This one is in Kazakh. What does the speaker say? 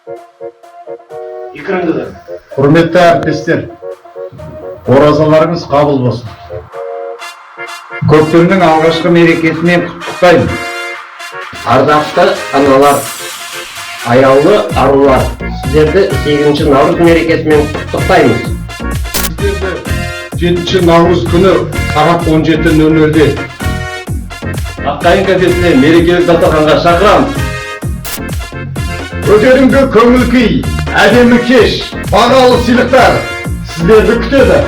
Пікіріңді. Құрметті әріптестер, оразаларыңыз қабыл болсын. Көктемнің алғашқы мерекесімен құттықтаймын. Ардақты аналар, аяулы арулар, сіздерді 8 наурыз мерекесімен құттықтаймыз. Сіздерді 7 наурыз күні сағат 17:00-де Аққайын кафесіне мерекелік дастарханға шақырамыз. көтеріңкі көңіл күй, әдемі кеш, бағалы сыйлықтар сіздерді күтеді.